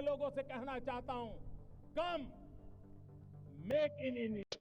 लोगों से कहना चाहता हूं, कम मेक इन इंडिया।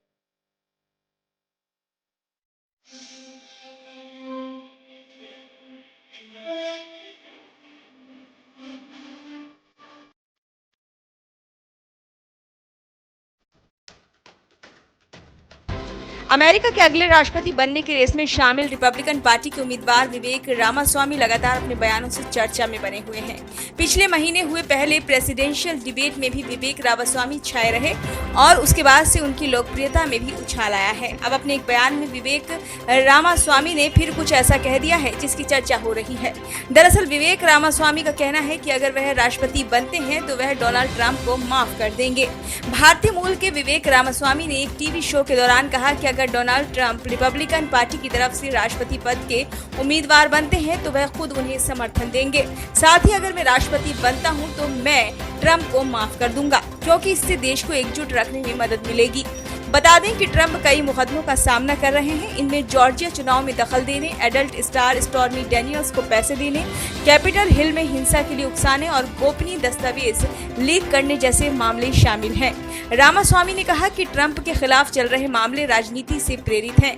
अमेरिका के अगले राष्ट्रपति बनने की रेस में शामिल रिपब्लिकन पार्टी के उम्मीदवार विवेक रामास्वामी लगातार अपने बयानों से चर्चा में बने हुए हैं। पिछले महीने हुए पहले प्रेसिडेंशियल डिबेट में भी विवेक रामास्वामी छाए रहे और उसके बाद से उनकी लोकप्रियता में भी उछाल आया है। अब अपने एक बयान में विवेक रामास्वामी ने फिर कुछ ऐसा कह दिया है जिसकी चर्चा हो रही है। दरअसल विवेक रामास्वामी का कहना है कि अगर वह राष्ट्रपति बनते हैं तो वह डोनाल्ड ट्रंप को माफ कर देंगे। भारतीय मूल के विवेक रामास्वामी ने एक टीवी शो के दौरान कहा कि अगर डोनाल्ड ट्रंप रिपब्लिकन पार्टी की तरफ से राष्ट्रपति पद के उम्मीदवार बनते हैं तो वह खुद उन्हें समर्थन देंगे। साथ ही अगर मैं राष्ट्रपति बनता हूं तो मैं ट्रंप को माफ कर दूंगा, क्योंकि इससे देश को एकजुट रखने में मदद मिलेगी। बता दें कि ट्रंप कई मुकदमों का सामना कर रहे हैं। इनमें जॉर्जिया चुनाव में दखल देने, एडल्ट स्टार स्टॉर्मी डैनियल्स को पैसे देने, कैपिटल हिल में हिंसा के लिए उकसाने और गोपनीय दस्तावेज लीक करने जैसे मामले शामिल हैं। रामास्वामी ने कहा कि ट्रंप के खिलाफ चल रहे मामले राजनीति से प्रेरित हैं।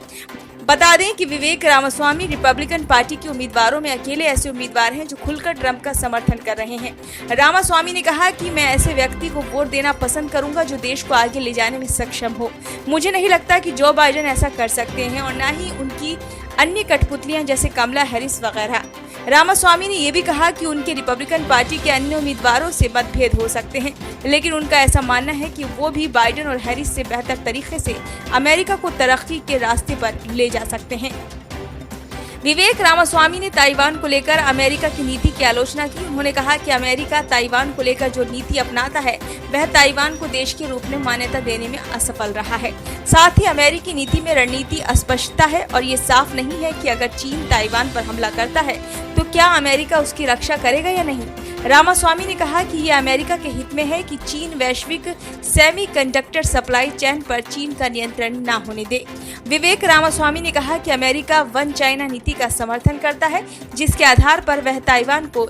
बता दें कि विवेक रामास्वामी रिपब्लिकन पार्टी के उम्मीदवारों में अकेले ऐसे उम्मीदवार हैं जो खुलकर ट्रंप का समर्थन कर रहे हैं। रामास्वामी ने कहा कि मैं ऐसे व्यक्ति को वोट देना पसंद करूंगा जो देश को आगे ले जाने में सक्षम हो। मुझे नहीं लगता कि जो बाइडेन ऐसा कर सकते हैं और न ही उनकी अन्य कठपुतलियां जैसे कमला हैरिस वगैरह। रामास्वामी ने यह भी कहा कि उनके रिपब्लिकन पार्टी के अन्य उम्मीदवारों से मतभेद हो सकते हैं, लेकिन उनका ऐसा मानना है कि वो भी बाइडेन और हैरिस से बेहतर तरीके से अमेरिका को तरक्की के रास्ते पर ले जा सकते हैं। विवेक रामास्वामी ने ताइवान को लेकर अमेरिका की नीति की आलोचना की। उन्होंने कहा कि अमेरिका ताइवान को लेकर जो नीति अपनाता है वह ताइवान को देश के रूप में मान्यता देने में असफल रहा है। साथ ही अमेरिकी नीति में रणनीति अस्पष्टता है और ये साफ नहीं है कि अगर चीन ताइवान पर हमला करता है तो क्या अमेरिका उसकी रक्षा करेगा या नहीं। रामास्वामी ने कहा कि ये अमेरिका के हित में है कि चीन वैश्विक सेमीकंडक्टर सप्लाई चेन पर चीन का नियंत्रण न होने दे। विवेक रामास्वामी ने कहा कि अमेरिका वन चाइना नीति का समर्थन करता है, जिसके आधार पर वह ताइवान को